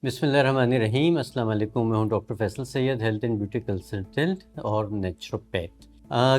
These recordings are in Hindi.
बिस्मिल्लाहिर्रहमानिर्रहीम। अस्सलाम वालेकुम। मैं हूं doctor Faisal Syed, health and beauty consultant और नेचुरोपैथ।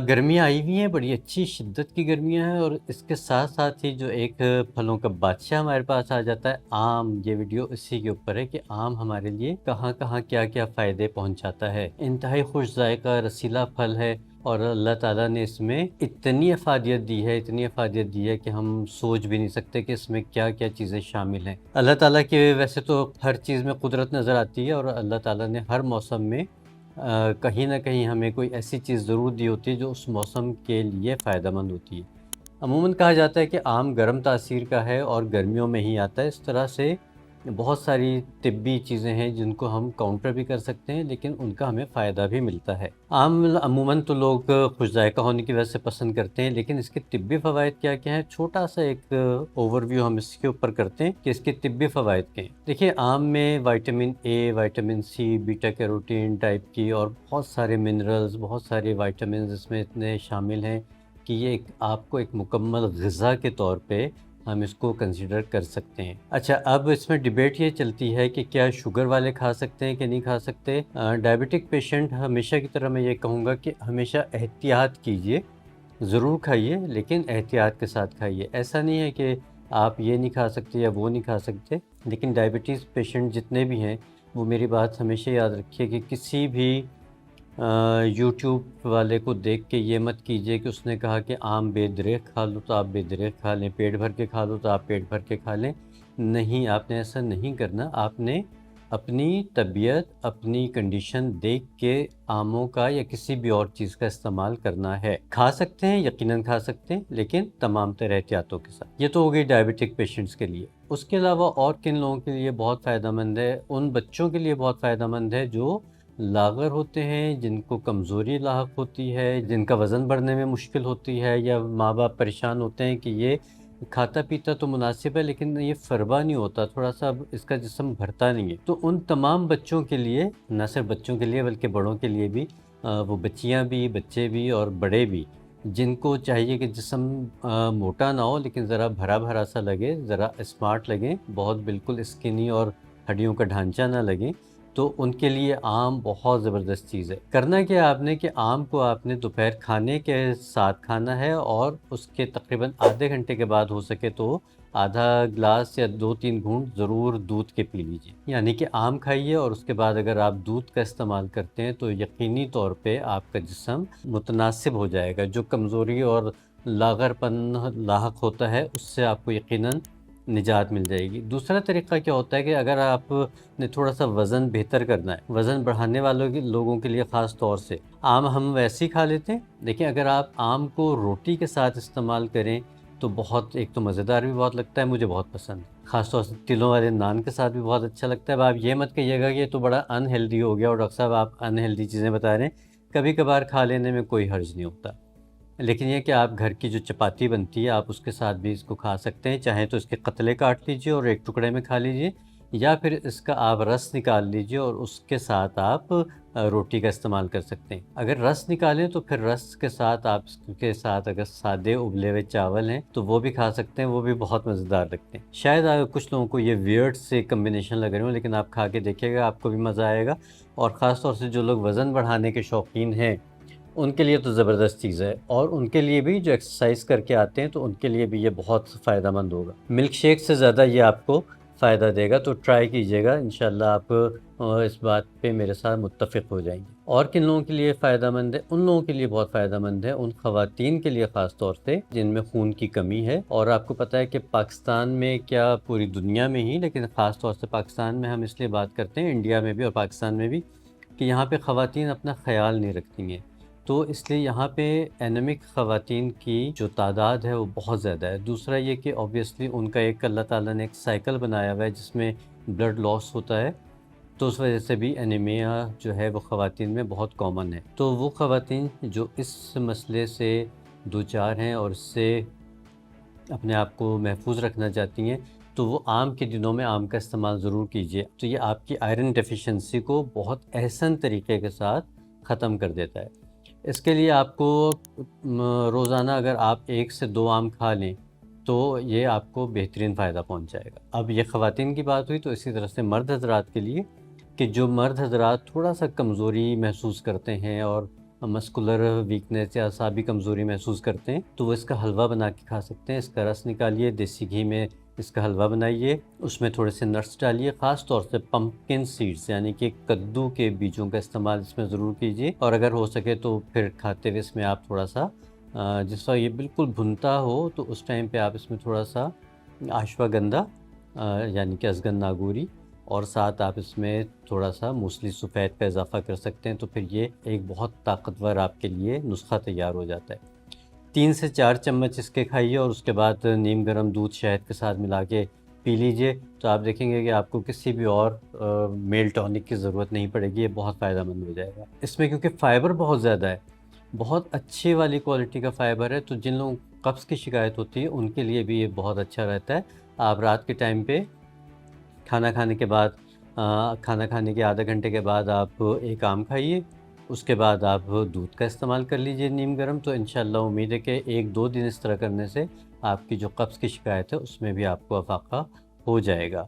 गर्मियाँ आई हुई हैं, बड़ी अच्छी शिद्दत की गर्मियाँ हैं और इसके साथ साथ ही जो एक फलों का बादशाह हमारे पास आ जाता है आम। ये वीडियो इसी के ऊपर है कि आम हमारे लिए कहाँ कहाँ क्या क्या फ़ायदे पहुँचाता है। इंतहाई खुश जायका रसीला फल है और अल्लाह ताला ने इसमें इतनी अफादियत दी है, इतनी अफादियत दी है कि हम सोच भी नहीं सकते कि इसमें क्या क्या चीज़ें शामिल हैं। अल्लाह ताला के वैसे तो हर चीज़ में कुदरत नज़र आती है और अल्लाह ताला ने हर मौसम में कहीं न कहीं हमें कोई ऐसी चीज़ ज़रूर दी होती है जो उस मौसम के लिए फ़ायदेमंद होती है। अमूमन कहा जाता है कि आम गर्म तासीर का है और गर्मियों में ही आता है। इस तरह से बहुत सारी तिब्बी चीज़ें हैं जिनको हम काउंटर भी कर सकते हैं, लेकिन उनका हमें फ़ायदा भी मिलता है। आम अमूमन तो लोग खुश ज़ायक़ा होने की वजह से पसंद करते हैं, लेकिन इसके तिब्बी फ़वाइद क्या-क्या हैं, छोटा-सा एक ओवरव्यू हम इसके ऊपर करते हैं कि इसके तिब्बी फ़वाइद क्या हैं। देखिए, आम में vitamin A, vitamin C, beta carotene type की और बहुत सारे मिनरल्स, बहुत सारे विटामिन्स इसमें इतने शामिल हैं कि ये एक आपको एक मुकम्मल ग़िज़ा के तौर पे हम इसको कंसीडर कर सकते हैं। अच्छा, अब इसमें डिबेट ये चलती है कि क्या शुगर वाले खा सकते हैं कि नहीं खा सकते। डायबिटिक पेशेंट हमेशा की तरह मैं ये कहूँगा कि हमेशा एहतियात कीजिए, ज़रूर खाइए लेकिन एहतियात के साथ खाइए। ऐसा नहीं है कि आप ये नहीं खा सकते या वो नहीं खा सकते, लेकिन डायबिटीज़ पेशेंट जितने भी हैं, वो मेरी बात हमेशा याद रखिए कि किसी भी यूट्यूब वाले को देख के ये मत कीजिए कि उसने कहा कि आम बेदरेक खा लो तो आप बेदरेक खा लें, पेट भर के खा लो तो आप पेट भर के खा लें। नहीं, आपने ऐसा नहीं करना। आपने अपनी तबीयत, अपनी कंडीशन देख के आमों का या किसी भी और चीज़ का इस्तेमाल करना है। खा सकते हैं, यकीनन खा सकते हैं, लेकिन तमाम तरह एहतियातों के साथ। ये तो हो गई डायबिटिक पेशेंट्स के लिए। उसके अलावा और किन लोगों के लिए बहुत फ़ायदेमंद है? उन बच्चों के लिए बहुत फ़ायदेमंद है जो लाग़र होते हैं, जिनको कमज़ोरी लाहक होती है, जिनका वज़न बढ़ने में मुश्किल होती है, या माँ-बाप परेशान होते हैं कि ये खाता-पीता तो मुनासिब है लेकिन ये फ़रबा नहीं होता, थोड़ा-सा अब इसका जिस्म भरता नहीं है। तो उन तमाम बच्चों के लिए, ना सिर्फ बच्चों के लिए बल्कि बड़ों के लिए भी, वो बच्चियाँ भी, बच्चे भी और बड़े भी, जिनको चाहिए कि जिस्म मोटा ना हो लेकिन ज़रा भरा-भरा सा लगे, ज़रा स्मार्ट लगें, बहुत बिल्कुल स्किनी और हड्डियों का ढांचा ना लगे, तो उनके लिए आम बहुत ज़बरदस्त चीज़ है। करना क्या है आपने कि आम को आपने दोपहर खाने के साथ खाना है और उसके तकरीबन आधे घंटे के बाद हो सके तो आधा ग्लास या 2-3 घूंट ज़रूर दूध के पी लीजिए। यानी कि आम खाइए और उसके बाद अगर आप दूध का इस्तेमाल करते हैं तो यकीनी तौर पे आपका जिस्म मुतनासिब हो जाएगा। जो कमज़ोरी और लाग़रपन लाहक होता है उससे आपको यकीनन निजात मिल जाएगी। दूसरा तरीक़ा क्या होता है कि अगर आपने थोड़ा-सा वज़न बेहतर करना है, वज़न बढ़ाने वालों के लोगों के लिए ख़ास तौर से आम हम वैसे ही खा लेते हैं। देखिए, अगर आप आम को रोटी के साथ इस्तेमाल करें तो बहुत, एक तो मज़ेदार भी बहुत लगता है, मुझे बहुत पसंद है। ख़ास तौर से तिलों वाले नान के साथ भी बहुत अच्छा लगता है। अब आप ये मत कहिएगा कि ये तो बड़ा अनहेल्दी हो गया और डॉक्टर साहब आप अनहेल्दी चीज़ें बता रहे हैं। कभी-कभार खा लेने में कोई हर्ज नहीं होता। लेकिन ये कि आप घर की जो चपाती बनती है, आप उसके साथ भी इसको खा सकते हैं। चाहे तो इसके कतले काट लीजिए और एक टुकड़े में खा लीजिए, या फिर इसका आप रस निकाल लीजिए और उसके साथ आप रोटी का इस्तेमाल कर सकते हैं। अगर रस निकालें तो फिर रस के साथ आप इसके साथ अगर सादे उबले हुए चावल हैं तो वो भी खा सकते हैं, वो भी बहुत मज़ेदार लगते हैं। शायद कुछ लोगों को ये वियर्ड से कॉम्बिनेशन लग रहे हो, लेकिन आप खा के देखिएगा, आपको भी मज़ा आएगा। और ख़ास तौर से जो लोग वज़न बढ़ाने के शौकीन हैं, उनके लिए तो ज़बरदस्त चीज़ है, और उनके लिए भी जो एक्सरसाइज़ करके आते हैं तो उनके लिए भी ये बहुत फ़ायदेमंद होगा। मिल्क शेक से ज़्यादा ये आपको फ़ायदा देगा, तो ट्राई कीजिएगा, इंशाल्लाह आप इस बात पे मेरे साथ मुत्तफ़िक़ हो जाएँगे। और किन लोगों के लिए फ़ायदेमंद है? उन लोगों के लिए बहुत फ़ायदेमंद है, उन ख़वातीन के लिए ख़ास तौर से जिनमें खून की कमी है। और आपको पता है कि पाकिस्तान में क्या पूरी दुनिया में ही, लेकिन ख़ास तौर से पाकिस्तान में हम इसलिए बात करते हैं, इंडिया में भी और पाकिस्तान में भी, कि यहाँ पे ख़वातीन अपना ख़याल नहीं रखती हैं। तो इसलिए यहाँ पे एनीमिक ख़वातीन की जो तादाद है वो बहुत ज़्यादा है। दूसरा ये कि ऑब्वियसली उनका एक अल्लाह ताला ने एक साइकिल बनाया हुआ है जिसमें ब्लड लॉस होता है, तो उस वजह से भी एनीमिया जो है वो ख़वातीन में बहुत कॉमन है। तो वो ख़वातीन जो इस मसले से दो-चार हैं और इससे अपने आप को महफूज रखना चाहती हैं, तो वो आम के दिनों में आम का इस्तेमाल ज़रूर कीजिए। तो ये आपकी आयरन डेफिशिएंसी को बहुत एहसन तरीके के साथ ख़त्म कर देता है। इसके लिए आपको रोज़ाना अगर आप 1 से 2 आम खा लें तो ये आपको बेहतरीन फ़ायदा पहुंचाएगा। अब ये ख़वातीन की बात हुई, तो इसी तरह से मर्द हज़रात के लिए कि जो मर्द हज़रात थोड़ा-सा कमज़ोरी महसूस करते हैं और मस्कुलर वीकनेस या असाबी कमज़ोरी महसूस करते हैं, तो वो इसका हलवा बना के खा सकते हैं। इसका रस निकालिए, देसी घी में इसका हलवा बनाइए, उसमें थोड़े से नट्स डालिए, ख़ास तौर से पम्पकिन सीड्स यानी कि कद्दू के बीजों का इस्तेमाल इसमें ज़रूर कीजिए। और अगर हो सके तो फिर खाते हुए इसमें आप थोड़ा-सा जिस वक़्त ये बिल्कुल भुनता हो तो उस टाइम पे आप इसमें थोड़ा-सा अश्वगंधा यानी कि अज़गन नागूरी और साथ आप इसमें थोड़ा-सा मूसली सफ़ेद का इज़ाफ़ा कर सकते हैं, तो फिर ये एक बहुत ताकतवर आपके लिए नुस्ख़ा तैयार हो जाता है। 3 से 4 चम्मच इसके खाइए और उसके बाद नीम गर्म दूध शहद के साथ मिला के पी लीजिए, तो आप देखेंगे कि आपको किसी भी और मेल टॉनिक की ज़रूरत नहीं पड़ेगी, ये बहुत फ़ायदेमंद हो जाएगा। इसमें क्योंकि फ़ाइबर बहुत ज़्यादा है, बहुत अच्छी वाली क्वालिटी का फ़ाइबर है, तो जिन लोगों को कब्ज़ की शिकायत होती है, उनके लिए भी ये बहुत अच्छा रहता है। आप रात के टाइम पे खाना खाने के बाद खाना खाने के आधा घंटे के बाद आप एक आम खाइए, उसके बाद आप दूध का इस्तेमाल कर लीजिए नीम गर्म, तो इंशाअल्लाह उम्मीद है कि 1-2 दिन इस तरह करने से आपकी जो कब्ज़ की शिकायत है उसमें भी आपको अफ़ाक़ा हो जाएगा।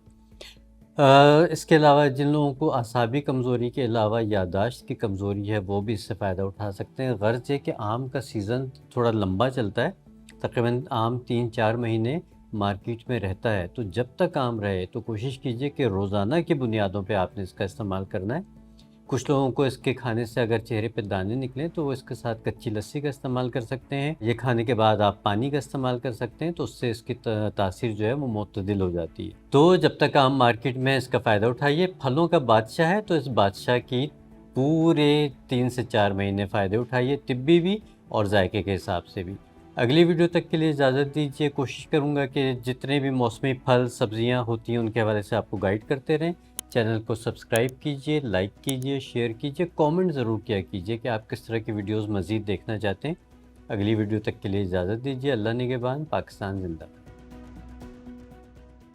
इसके अलावा जिन लोगों को असाबी कमज़ोरी के अलावा याददाश्त की कमज़ोरी है, वो भी इससे फ़ायदा उठा सकते हैं। गर्ज़ है कि आम का सीज़न थोड़ा लंबा चलता है, तकरीबन आम 3-4 महीने मार्केट में रहता है, तो जब तक आम रहे तो कोशिश कीजिए कि रोज़ाना की बुनियादों पे आपने इसका इस्तेमाल करना है। कुछ लोगों को इसके खाने से अगर चेहरे पे दाने निकलें तो वो इसके साथ कच्ची लस्सी का इस्तेमाल कर सकते हैं। ये खाने के बाद आप पानी का इस्तेमाल कर सकते हैं, तो उससे इसकी तासीर जो है वो मुतदिल हो जाती है। तो जब तक आम मार्केट में इसका फ़ायदा उठाइए, फलों का बादशाह है तो इस बादशाह की पूरे 3 से 4 महीने फ़ायदे उठाइए, तिब्बी भी और जायके के हिसाब से भी। अगली वीडियो तक के लिए इजाज़त दीजिए। कोशिश करूँगा कि जितने भी मौसमी फल, सब्ज़ियाँ होती हैं उनके हवाले से आपको गाइड करते रहें। चैनल को सब्सक्राइब कीजिए, लाइक कीजिए, शेयर कीजिए, कमेंट ज़रूर किया कीजिए कि आप किस तरह की वीडियोज़ मज़ीद देखना चाहते हैं। अगली वीडियो तक के लिए इजाज़त दीजिए। अल्लाह निगहबान। पाकिस्तान ज़िंदा।